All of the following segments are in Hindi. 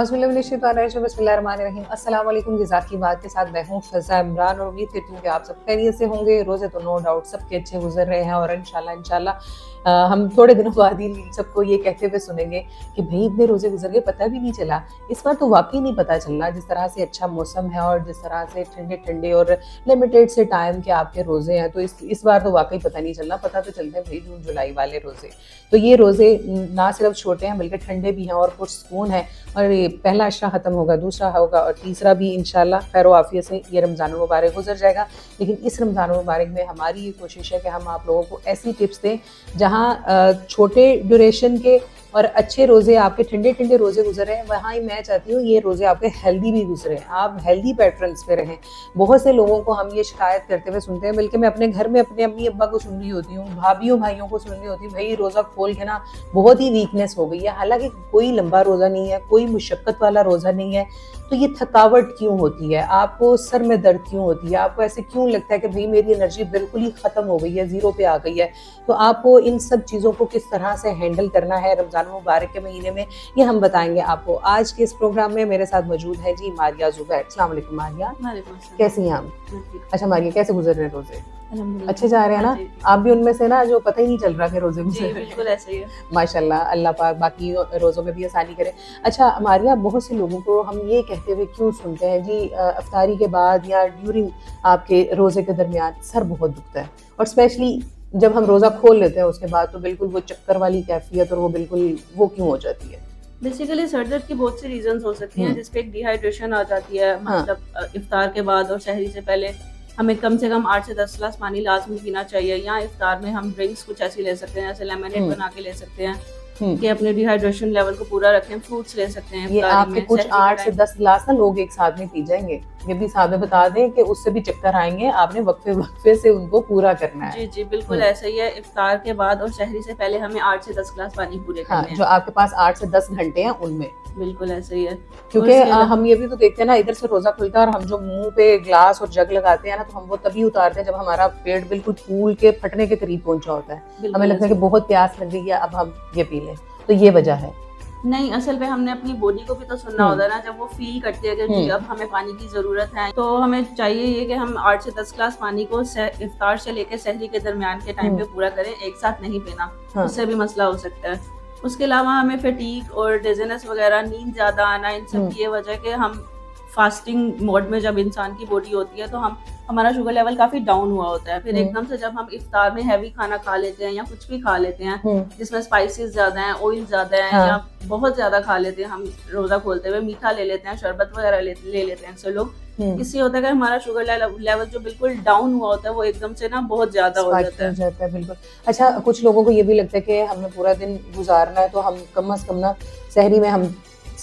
बिस्मिल्लाहिर्रहमानिर्रहीम। अस्सलाम वालेकुम। ग़िज़ा की बात के साथ मैं हूँ फ़ज़ा इमरान और उम्मीद करती हूँ कि आप सब खैरियत से होंगे। रोज़े तो नो डाउट सबके अच्छे गुजर रहे हैं और इंशाल्लाह हम थोड़े दिनों बाद ही सबको ये कहते हुए सुनेंगे कि भाई इतने रोज़े गुजर गए पता भी नहीं चला। इस बार तो वाकई नहीं पता चल रहा, जिस तरह से अच्छा मौसम है और जिस तरह से ठंडे ठंडे और लिमिटेड से टाइम के आपके रोज़े हैं, तो इस बार तो वाकई पता नहीं चल रहा। पता तो चलते हैं भाई जून जुलाई वाले रोज़े। तो ये रोज़े ना सिर्फ छोटे हैं बल्कि ठंडे भी हैं और पुरसकून है। और ये पहला अशरा ख़त्म होगा, दूसरा होगा और तीसरा भी इंशाल्लाह खैर व आफियत से ये रमज़ान मुबारक गुजर जाएगा। लेकिन इस रमज़ान मुबारक में हमारी ये कोशिश है कि हम आप लोगों को ऐसी टिप्स दें जहाँ छोटे ड्यूरेशन के और अच्छे रोज़े आपके ठंडे ठंडे रोज़े गुजरे हैं, वहाँ ही मैं चाहती हूँ ये रोज़े आपके हेल्दी भी गुजरे, आप हेल्दी पैटर्न्स पे रहें। बहुत से लोगों को हम ये शिकायत करते हुए सुनते हैं, बल्कि मैं अपने घर में अपने अम्मी अब्बा को सुन रही होती हूँ, भाभीियों भाइयों को सुन रही होती हूँ, भाई रोज़ा खोल के ना बहुत ही वीकनेस हो गई है। हालांकि कोई लंबा रोज़ा नहीं है, कोई मुशक्क़त वाला रोज़ा नहीं है, तो ये थकावट क्यों होती है, आपको सर में दर्द क्यों होती है, आपको ऐसे क्यों लगता है कि भाई मेरी एनर्जी बिल्कुल ही ख़त्म हो गई है, ज़ीरो पे आ गई है। तो आपको इन सब चीज़ों को किस तरह से हैंडल करना है रमज़ान मुबारक के महीने में, ये हम बताएंगे आपको। आज के इस प्रोग्राम में मेरे साथ मौजूद है जी मारिया ज़ुबैर। अस्सलाम वालेकुम मारिया। कैसी हैं आप? अच्छा मारिया, कैसे गुजर रहे हैं रोज़े? अच्छे जा रहे हैं ना? आप भी उनमें से ना जो पता ही नहीं चल रहा कि रोज़े गुजर रहे हैं। बिल्कुल ऐसे ही है। माशाल्लाह, अल्लाह पाक बाकी रोज़ों में भी आसानी करे। अच्छा मारिया, बहुत से लोगों को हम ये कहते हुए क्यों सुनते हैं जी इफ्तारी के बाद या ड्यूरिंग आपके रोज़े के दरमियान सर बहुत दुखता है, और स्पेशली जब हम रोज़ा खोल लेते हैं उसके बाद तो बिल्कुल वो चक्कर वाली कैफियत और वो बिल्कुल वो क्यों हो जाती है? बेसिकली सर दर्द की बहुत सी रीजंस हो सकती हैं, जिसपे एक डिहाइड्रेशन आ जाती है। मतलब इफ्तार के बाद और सहरी से पहले हमें कम से कम 8 से 10 गिलास पानी लाजमी पीना चाहिए। या इफ्तार में हम ड्रिंक्स कुछ ऐसी ले सकते हैं, जैसे लेमनेड बना के ले सकते हैं कि अपने डिहाइड्रेशन लेवल को पूरा रखें। फ्रूट्स ले सकते हैं। ये आपके कुछ 8 से 10 गिलास ना लोग एक साथ में पी जाएंगे, ये भी साथ में बता दें कि उससे भी चक्कर आएंगे, आपने वक्फे से उनको पूरा करना है। जी जी बिल्कुल ऐसा ही है। इफ्तार के बाद और सहरी से पहले हमें 8 से 10 गिलास पानी पूरे करने हैं। जो आपके पास 8 से 10 घंटे हैं उनमें बिल्कुल ऐसा ही है। क्योंकि हम ये भी तो देखते हैं ना, इधर से रोजा खुलता है और हम जो मुंह पे ग्लास और जग लगाते हैं ना, तो हम वो तभी उतारते हैं जब हमारा पेट बिल्कुल फूल के फटने के करीब पहुंचा होता है। हमें लगता है कि बहुत प्यास लग गई है, अब हम ये पी लें, तो ये वजह है। नहीं, असल में हमने अपनी बॉडी को भी तो सुनना होता है ना। जब वो फील करती है कि जी अब हमें पानी की जरूरत है, तो हमें चाहिए ये कि हम 8 से 10 गिलास पानी को इफ्तार से लेकर सहरी के दरमियान के टाइम पे पूरा करें। एक साथ नहीं पीना, उससे भी मसला हो सकता है। उसके अलावा हमें फटीग और डिजीनेस वगैरह, नींद ज्यादा आना, इन सब की ये वजह कि हम फास्टिंग मोड में जब इंसान की बॉडी होती है तो हमारा शुगर लेवल काफी डाउन हुआ होता है। फिर एकदम से जब हम इफ्तार में हैवी खाना खा लेते हैं या कुछ भी खा लेते हैं जिसमें स्पाइसेस ज्यादा हैं, ऑयल ज्यादा है, या बहुत ज्यादा खा लेते हैं, हम रोजा खोलते हुए मीठा ले लेते हैं, शरबत वगैरह ले लेते हैं अक्सर लोग। इससे होता है कि हमारा शुगर लेवल जो बिल्कुल डाउन हुआ होता है वो एकदम से ना बहुत ज्यादा हो जाता है। बिल्कुल। अच्छा, कुछ लोगों को ये भी लगता है कि हमें पूरा दिन गुजारना है तो हम कम से कम ना सहरी में हम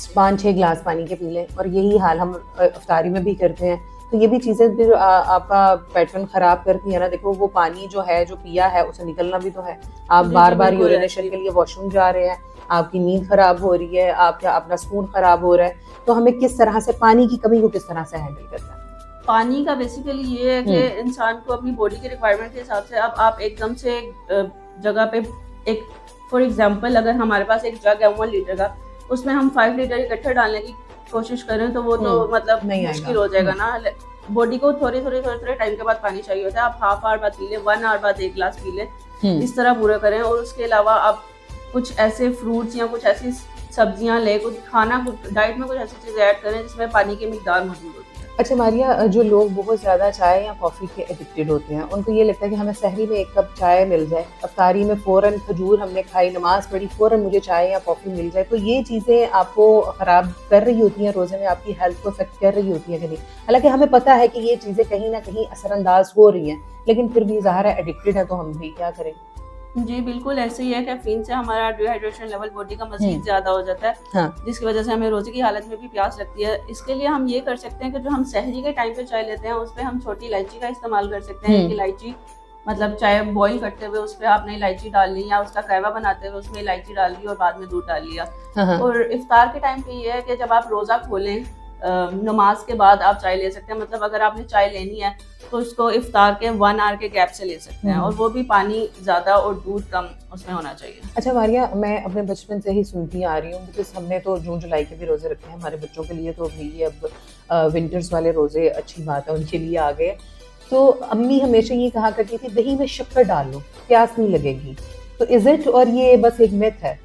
5-6 गिलास पानी के पी लें, और यही हाल हम इफ्तारी में भी करते हैं। तो ये भी चीज़ें जो आपका पैटर्न ख़राब करती है ना। देखो वो पानी जो है जो पिया है उसे निकलना भी तो है, आप बार बार यूरिनेशन के लिए वॉशरूम जा रहे हैं, आपकी नींद खराब हो रही है, आपका अपना स्पून खराब हो रहा है। तो हमें किस तरह से पानी की कमी को किस तरह से हैंडल करना है? पानी का बेसिकली ये है कि इंसान को अपनी बॉडी के रिक्वायरमेंट के हिसाब से अब आप एकदम से एक जगह पे एक फॉर एग्जांपल अगर हमारे पास एक जग है 1 लीटर का, उसमें हम 5 लीटर इकट्ठे डालने की कोशिश करें तो वो तो मतलब मुश्किल हो जाएगा ना। बॉडी को थोड़े टाइम के बाद पानी चाहिए होता है। आप हाफ आवर बाद पी ले, 1 आवर बाद 1 गिलास पी ले, इस तरह पूरा करें। और उसके अलावा आप कुछ ऐसे फ्रूट्स या कुछ ऐसी सब्जियां ले, कुछ खाना डाइट में कुछ ऐसी चीजें ऐड करें जिसमें पानी की मिकदार मौजूद होती है। अच्छा मारिया, जो लोग बहुत ज़्यादा चाय या कॉफ़ी के एडिक्टेड होते हैं, उनको ये लगता है कि हमें सहरी में 1 कप चाय मिल जाए, इफ्तारी में फ़ौरन खजूर हमने खाई, नमाज़ पढ़ी, फ़ौरन मुझे चाय या कॉफ़ी मिल जाए, तो ये चीज़ें आपको ख़राब कर रही होती हैं रोज़े में, आपकी हेल्थ को अफेक्ट कर रही होती है कि नहीं? हालांकि हमें पता है कि ये चीज़ें कहीं ना कहीं असरअंदाज हो रही हैं, लेकिन फिर भी ज़ाहिर है एडिक्टेड है, तो हम भी क्या करें? जी बिल्कुल ऐसे ही है। कैफीन से हमारा डिहाइड्रेशन लेवल बॉडी का मजीद ज्यादा हो जाता है, जिसकी वजह से हमें रोजे की हालत में भी प्यास लगती है। इसके लिए हम ये कर सकते हैं कि जो हम सहरी के टाइम पे चाय लेते हैं उस पर हम छोटी इलायची का इस्तेमाल कर सकते हैं। एक इलायची मतलब चाय बॉईल करते हुए उस पर आपने इलायची डाल ली, या उसका कहवा बनाते हुए उसमें इलायची डाल ली और बाद में दूध डाल लिया। और इफ्तार के टाइम पे ये है कि जब आप रोजा खोलें नमाज के बाद आप चाय ले सकते हैं। मतलब अगर आपने चाय लेनी है तो इसको इफ्तार के 1 आवर के गैप से ले सकते हैं, और वो भी पानी ज़्यादा और दूध कम उसमें होना चाहिए। अच्छा मारिया, मैं अपने बचपन से ही सुनती आ रही हूँ, बिकॉज हमने तो जून जुलाई के भी रोज़े रखे हैं, हमारे बच्चों के लिए तो भाई अब विंटर्स वाले रोज़े अच्छी बात है उनके लिए आ गए। तो अम्मी हमेशा ये कहा करती थी दही में शक्कर डाल लो, प्यास नहीं लगेगी। तो इज इट, और ये बस एक मिथ है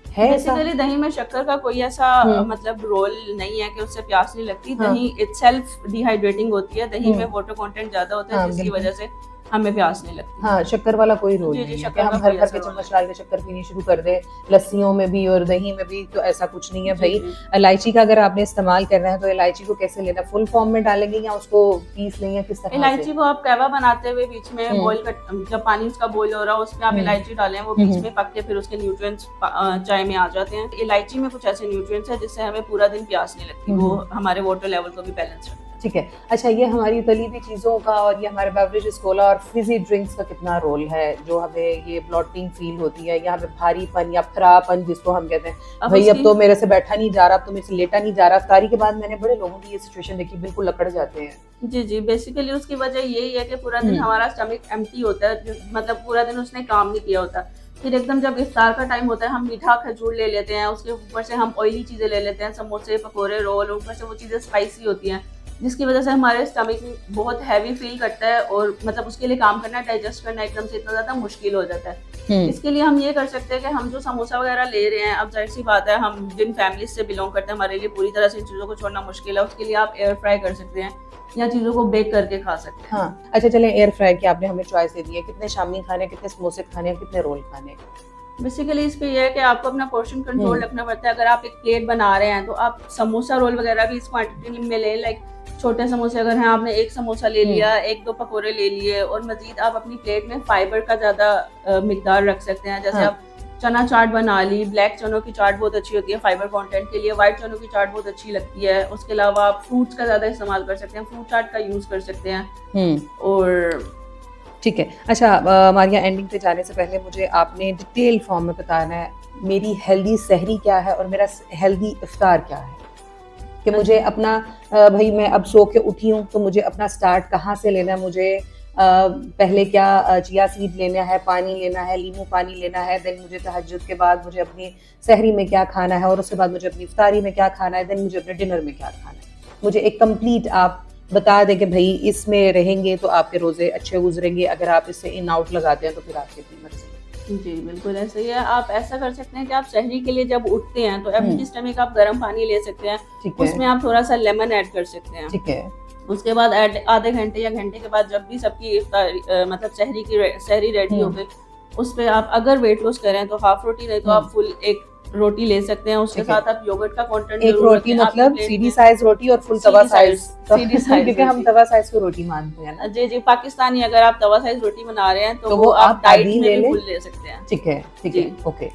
बेसिकली दही में शक्कर का कोई ऐसा मतलब रोल नहीं है कि उससे प्यास नहीं लगती। दही इटसेल्फ डिहाइड्रेटिंग होती है, दही में वाटर कंटेंट ज्यादा होता है, जिसकी वजह से हमें प्यास नहीं लगती। हाँ, शक्कर वाला कोई रोल नहीं है कि हम भर भर के चम्मच डाल के शक्कर पीनी शुरू कर दे, लस्सियों में भी और दही में भी, तो ऐसा कुछ नहीं है भाई। इलायची का अगर आपने इस्तेमाल करना है तो इलायची को कैसे लेना, फुल फॉर्म में डालेंगे या उसको पीस लेंगे, किस तरह? इलायची को आप कहवा बनाते हुए बीच में बॉईल कर, जब पानी उसका बॉईल हो रहा है उसमें आप इलायची डालें, वो बीच में पक के फिर उसके न्यूट्रिएंट्स चाय में आ जाते हैं। इलायची में कुछ ऐसे न्यूट्रिएंट्स है जिससे हमें पूरा दिन प्यास नहीं लगती, वो हमारे वाटर लेवल को भी बैलेंस रखता है। ठीक है। अच्छा, ये हमारी तली हुई चीज़ों का और ये हमारे बेवरेजेस कोला और फिजी ड्रिंक्स का कितना रोल है जो हमें ये ब्लॉटिंग फील होती है, या हमें भारीपन या फरापन जिसको हम कहते हैं, भाई अब तो मेरे से बैठा नहीं जा रहा, अब तो मेरे से लेटा नहीं जा रहा। इफ्तारी के बाद मैंने बड़े लोगों की ये सिचुएशन देखी, बिल्कुल लकड़ जाते हैं। जी जी, बेसिकली उसकी वजह यही है कि पूरा दिन हमारा स्टमक एम्प्टी होता है, मतलब पूरा दिन उसने काम नहीं किया होता। फिर एकदम जब इफ्तार का टाइम होता है हम मीठा खजूर ले लेते हैं, उसके ऊपर से हम ऑयली चीज़ें ले लेते हैं, समोसे पकोड़े रोल, ऊपर से वो चीज़ें स्पाइसी होती हैं, जिसकी वजह से हमारे स्टमक बहुत हैवी फील करता है, और मतलब उसके लिए काम करना, डाइजेस्ट करना एकदम से इतना ज़्यादा मुश्किल हो जाता है। इसके लिए हम ये कर सकते हैं कि हम जो समोसा वगैरह ले रहे हैं, अब जाहिर सी बात है हम जिन फैमिली से बिलोंग करते हैं हमारे लिए पूरी तरह से इन चीज़ों को छोड़ना मुश्किल है, उसके लिए आप एयर फ्राई कर सकते हैं या चीज़ों को बेक करके खा सकते हैं। हाँ, अच्छा चलें, एयर फ्राई की आपने हमें चॉइस दे दी है, कितने शामी खाने, कितने समोसे खाने, कितने रोल खाने? बेसिकली इस पे ये है कि आपको अपना पोर्शन कंट्रोल रखना पड़ता है। अगर आप एक प्लेट बना रहे हैं तो आप समोसा रोल वगैरह भी इस क्वांटिटी में ले, लाइक छोटे समोसे अगर हैं, आपने एक समोसा ले लिया, 1-2 पकोड़े ले लिए, और मजीद आप अपनी प्लेट में फाइबर का ज़्यादा मिकदार रख सकते हैं। जैसे आप चना चाट बना ली, ब्लैक चनों की चाट बहुत अच्छी होती है फाइबर कंटेंट के लिए, व्हाइट चनों की चाट बहुत अच्छी लगती है। उसके अलावा आप फ्रूट्स का ज़्यादा इस्तेमाल कर सकते हैं, फ्रूट चाट का यूज़ कर सकते हैं। और ठीक है। अच्छा मारिया, एंडिंग पे जाने से पहले मुझे आपने डिटेल फॉर्म में बताना है मेरी हेल्दी सहरी क्या है और मेरा हेल्दी इफ्तार क्या है, कि मुझे अपना भाई मैं अब सो के उठी हूँ तो मुझे अपना स्टार्ट कहाँ से लेना है, मुझे पहले क्या चिया सीड लेना है, पानी लेना है, लीमू पानी लेना है, देन मुझे तहज्जुद के बाद मुझे अपनी सहरी में क्या खाना है, और उसके बाद मुझे अपनी इफ्तारी में क्या खाना है, देन मुझे अपने डिनर में क्या खाना है। मुझे एक कंप्लीट आप बता दें कि भाई इसमें रहेंगे तो आपके रोज़े अच्छे गुजरेंगे, अगर आप इससे इन आउट लगाते हैं तो फिर आपकी अपनी मर्जी। जी बिल्कुल ऐसा ही है। आप ऐसा कर सकते हैं कि आप सहरी के लिए जब उठते हैं तो एम्प्टी स्टमक आप गर्म पानी ले सकते हैं, उसमें आप थोड़ा सा लेमन ऐड कर सकते हैं। ठीक है। उसके बाद आधे घंटे या घंटे के बाद जब भी सबकी मतलब सहरी रेडी हो गई, उस पर आप अगर वेट लॉस करें तो हाफ रोटी, नहीं तो आप फुल एक रोटी ले सकते हैं। उसके साथ आप योगर्ट का कंटेंट, एक रोटी मतलब सीडी साइज रोटी और फुल तवा साइज, क्योंकि हम तवा साइज को रोटी मानते हैं ना। जी जी, पाकिस्तानी अगर आप तवा साइज रोटी बना रहे हैं तो वो आप डाइट में भी फुल ले सकते हैं। ठीक है, ठीक है, ओके।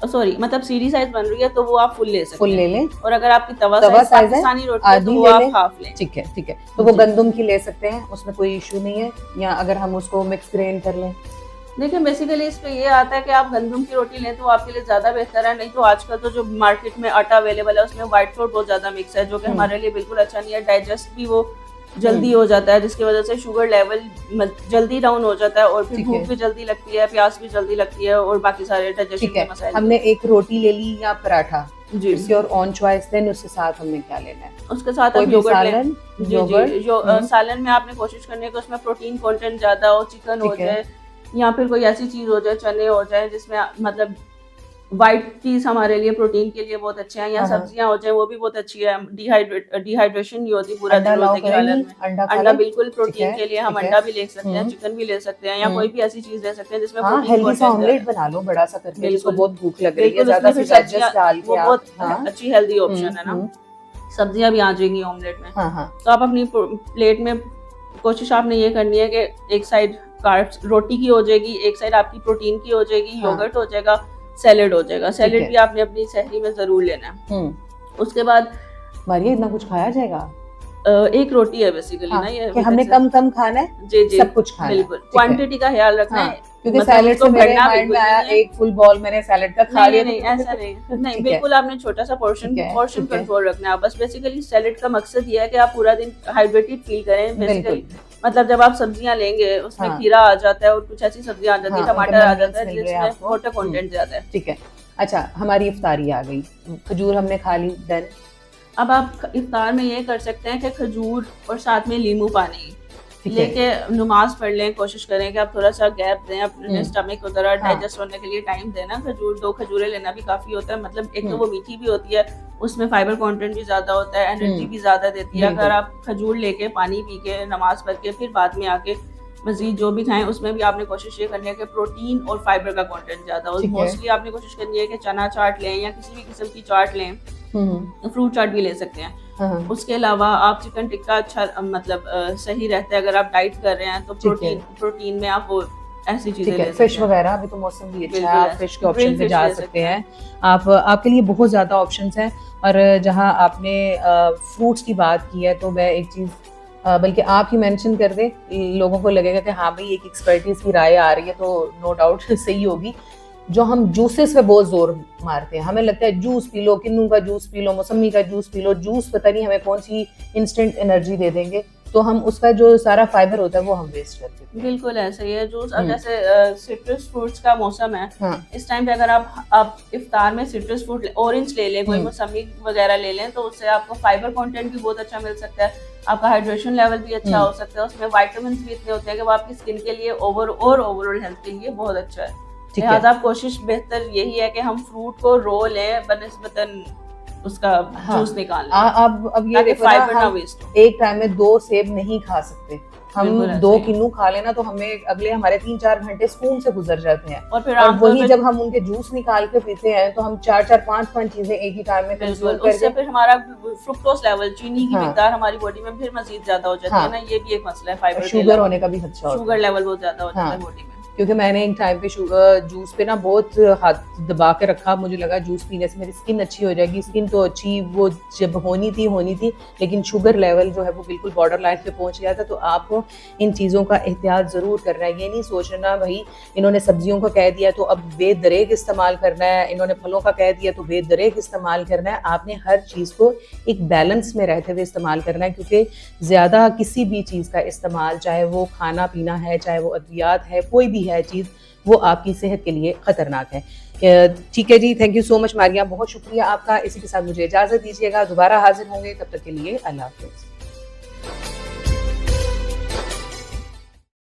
सॉरी, मतलब सीडी साइज बन रही है तो वो आप फुल ले सकते हैं, फुल ले लें। और अगर आपकी तवा साइज पाकिस्तानी रोटी है तो वो आप हाफ लें। ठीक है, ठीक है। तो वो गंदम की ले सकते हैं, उसमें कोई इशू नहीं है, या अगर हम उसको मिक्स ग्रेन कर लें? देखिए बेसिकली इस पे ये आता है कि आप गंदम की रोटी लें तो आपके लिए ज़्यादा बेहतर है। नहीं तो आजकल तो जो मार्केट में आटा अवेलेबल है उसमें व्हाइट फ्लोर बहुत ज़्यादा मिक्स है, जो कि हमारे लिए बिल्कुल अच्छा नहीं है। डाइजेस्ट भी वो जल्दी हो जाता है, जिसकी वजह से शुगर लेवल जल्दी डाउन हो जाता है, और फिर भूख भी जल्दी लगती है, प्यास भी जल्दी लगती है, और बाकी सारे डाइजेशन के मसाइल। हमने एक रोटी ले ली या पराठा, जी, योर ऑन चॉइस, देन उसके साथ हमने क्या लेना है? उसके साथ आप योगर्ट लें। जो सालन में आपने कोशिश करनी है कि उसमें प्रोटीन कंटेंट ज्यादा हो, चिकन हो जाए या फिर कोई ऐसी चीज हो जाए, चने हो जाए जिसमें मतलब व्हाइट चीज हमारे लिए प्रोटीन के लिए बहुत अच्छे हैं, या सब्जियां हो जाए वो भी बहुत अच्छी है। डिहाइड्रेशन नहीं होती पूरा दिन रोजे के हालत में। अंडा बिल्कुल प्रोटीन के लिए, हम अंडा भी ले सकते हैं, चिकन भी ले सकते हैं, या कोई भी ऐसी चीज ले सकते हैं जिसमें हेल्दी सा ऑमलेट बना लो बड़ा सा करके, जिसको बहुत भूख लग रही है, ज्यादा से सब्जियां डाल के, बहुत अच्छी हेल्दी ऑप्शन है ना। सब्जियां भी आ जाएंगी ऑमलेट में। तो आप अपनी प्लेट में कोशिश आपने ये करनी है कि एक साइड कार्ब्स रोटी की हो जाएगी, एक साइड आपकी प्रोटीन की हो जाएगी, योगर्ट हो जाएगा, सैलेड हो जाएगा। सैलेड भी आपने अपनी सहरी में जरूर लेना है। उसके बाद मारिया, इतना कुछ खाया जाएगा? एक रोटी है बेसिकली ना, ये कि हमने कम कम खाना है, जी जी, सब कुछ खाना है, बिल्कुल क्वांटिटी का ख्याल रखना है। क्योंकि मतलब सैलेड उसको से मेरे भरना माइंड में बिल्कुल आया नहीं है। एक फुल बॉल मैंने सैलेड का खा लिया। नहीं ऐसा नहीं नहीं, ठीक है, बिल्कुल आपने छोटा सा पोर्शन ठीक है, पोर्शन ठीक है। कंट्रोल रखना है बस। बेसिकली सैलेड का मकसद ये है कि आप पूरा दिन हाइड्रेटेड फील करें बेसिकली। बिल्कुल। मतलब जब आप सब्जियां लेंगे उसमें हाँ। खीरा आ जाता है और कुछ ऐसी सब्जियां आ जाती है, हाँ, उनके टमाटर आ मिनरल्स जाता है मिल रहे हैं जिसमें आपको। वाटर कंटेंट ज्यादा है। ठीक है, अच्छा हमारी इफ्तारी आ गई, खजूर हमने खा ली, डन। अब आप इफ्तार में ये कर सकते हैं कि खजूर और साथ में नींबू पानी ठीक है। लेके नमाज पढ़ लें। कोशिश करें कि आप थोड़ा सा गैप दें अपने स्टमक को, जरा हाँ। डाइजेस्ट होने के लिए टाइम देना। खजूर 2 खजूरें लेना भी काफी होता है। मतलब एक तो हम्म। वो मीठी भी होती है, उसमें फाइबर कंटेंट भी ज्यादा होता है, एनर्जी भी ज्यादा देती है। बिल्कुल। अगर आप खजूर लेके पानी पी के नमाज पढ़ के फिर बाद में आके मजीद जो भी खाएं उसमें भी आपने कोशिश ये करनी है कि प्रोटीन और फाइबर का कंटेंट ज्यादा हो। ठीक है। मोस्टली आपने कोशिश करनी है कि चना चाट लें या किसी भी किस्म की चाट लें, फ्रूट चाट भी ले सकते हैं। हाँ। उसके अलावा आप चिकन टिक्का अच्छा मतलब सही रहता है अगर आप डाइट कर रहे हैं तो। ठीक है। प्रोटीन में आप वो ऐसी चीजें ठीक ले है, सकते फिश हैं। वगैरह अभी तो मौसम भी अच्छा है, बिल्कुल आप ऐसे। फिश के ऑप्शन ग्रिल पे फिश जा ले सकते सकते हैं। आप आपके लिए बहुत ज़्यादा ऑप्शंस हैं। और जहाँ आपने फ्रूट्स की बात की है तो मैं एक चीज़ बल्कि आप ही मेंशन कर दें, लोगों को लगेगा कि हाँ भाई एक एक्सपर्टीज़ की राय आ रही है तो नो डाउट सही होगी। जो हम जूसेस पे बहुत जोर मारते हैं, हमें लगता है जूस पी लो, किन्नू का जूस पी लो, मौसमी का जूस पी लो, जूस पता नहीं हमें कौन सी इंस्टेंट एनर्जी दे देंगे, तो हम उसका जो सारा फाइबर होता है वो हम वेस्ट कर देते हैं। बिल्कुल ऐसे ही है जूस। अब जैसे सिट्रस फ्रूट्स का मौसम है, हाँ। इस टाइम पे अगर आप इफ्तार में सिट्रस फ्रूट ऑरेंज ले लें, कोई मौसमी वगैरह ले लें, तो उससे आपको फाइबर कंटेंट भी बहुत अच्छा मिल सकता है, आपका हाइड्रेशन लेवल भी अच्छा हो सकता है, उसमें विटामिन भी इतने होते हैं कि वो आपकी स्किन के लिए ओवरऑल हेल्थ के लिए बहुत अच्छा है। लिहाजा आप कोशिश बेहतर यही है कि हम फ्रूट को रो लें बनिस्बतन उसका जूस निकाल लें। अब ये देखो फाइबर ना, ना हम वेस्ट हो। एक टाइम में 2 सेब नहीं खा सकते, हम बिल्कुल ऐसे 2 ही है। किन्नू खा लेना तो हमें अगले हमारे 3-4 घंटे सुकून से गुजर जाते हैं। और फिर और आमतौर वही पे जब हम उनके जूस निकाल के पीते हैं तो हम 4-4 5-5 चीजें एक ही टाइम में कंज्यूम बिल्कुल, उससे करके। फिर हमारा फ्रुक्टोज लेवल, चीनी की हाँ। मिकदार हमारी बॉडी में फिर मजीद ज्यादा हो जाती हाँ। है ना, ये भी एक मसला है फाइबर शुगर होने का भी खदशा होता शुगर है, लेवल बहुत ज्यादा हो जाता है हाँ। बॉडी में। क्योंकि मैंने एक टाइम पे जूस पे ना बहुत हाथ दबा के रखा, मुझे लगा जूस पीने से मेरी स्किन अच्छी हो जाएगी। स्किन तो अच्छी वो जब होनी थी, लेकिन शुगर लेवल जो है वो बिल्कुल बॉर्डर लाइन पे पहुंच गया था। तो आपको इन चीज़ों का एहतियात ज़रूर करना है। ये नहीं सोचना भाई इन्होंने सब्जियों का कह दिया तो अब बेदरेग इस्तेमाल करना है, इन्होंने फलों का कह दिया तो बेदरेग इस्तेमाल करना है। आपने हर चीज़ को एक बैलेंस में रहते हुए इस्तेमाल करना है, क्योंकि ज़्यादा किसी भी चीज़ का इस्तेमाल, चाहे वो खाना पीना है, चाहे वो अद्वियात है, कोई भी है चीज़, वो आपकी सेहत के लिए ख़तरनाक है। ठीक है जी, thank you so much Maria, बहुत शुक्रिया आपका। इसी के साथ मुझे इजाज़त दीजिएगा, दोबारा हाजिर होंगे, तब तक के लिए अल्लाह हाफ़िज़।